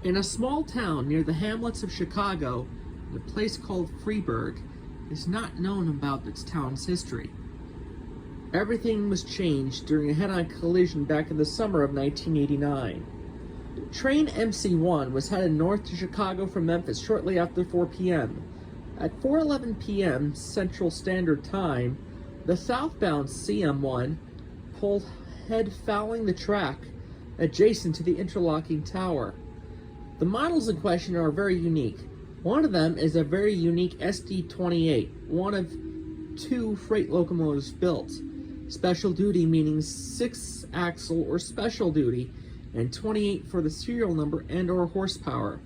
In a small town near the hamlets of Chicago, a place called Freeburg is not known about its town's history. Everything was changed during a head-on collision back in the summer of 1989. Train MC1 was headed north to Chicago from Memphis shortly after 4 p.m. At 4:11 p.m. Central Standard Time, the southbound CM1 pulled head fouling the track adjacent to the interlocking tower. The models in question are very unique. One of them is a very unique SD-28, one of two freight locomotives built. Special duty meaning 6-axle or special duty, and 28 for the serial number and or horsepower.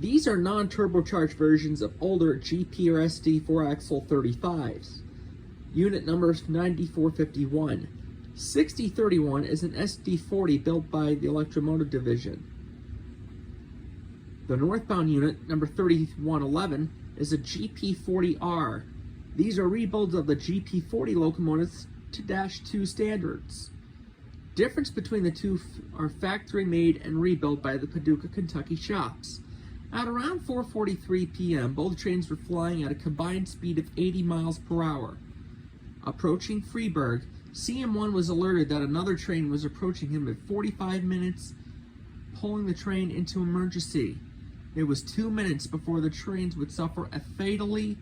These are non-turbocharged versions of older GP or SD 4-axle 35s. Unit number 9451. 6031 is an SD-40 built by the Electromotive Division. The northbound unit, number 3111, is a GP40R. These are rebuilds of the GP40 locomotives to Dash 2 standards. Difference between the two are factory made and rebuilt by the Paducah, Kentucky shops. At around 4:43 p.m., both trains were flying at a combined speed of 80 miles per hour. Approaching Freeburg, CM1 was alerted that another train was approaching him at 45 minutes, pulling the train into emergency. It was 2 minutes before the trains would suffer a fatally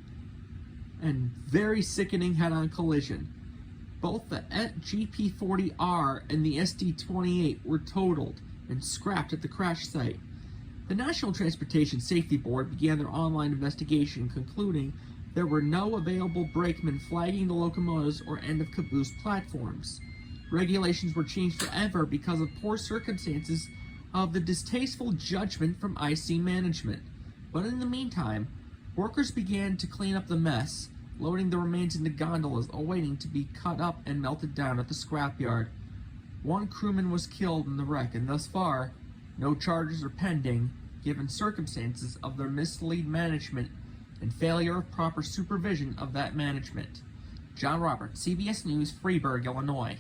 and very sickening head-on collision. Both the GP40R and the SD-28 were totaled and scrapped at the crash site. The National Transportation Safety Board began their online investigation, concluding there were no available brakemen flagging the locomotives or end-of-caboose platforms. Regulations were changed forever because of poor circumstances of the distasteful judgment from IC management. But in the meantime, workers began to clean up the mess, loading the remains into gondolas, awaiting to be cut up and melted down at the scrapyard. One crewman was killed in the wreck, and thus far, no charges are pending, given circumstances of their mislead management and failure of proper supervision of that management. John Roberts, CBS News, Freeburg, Illinois.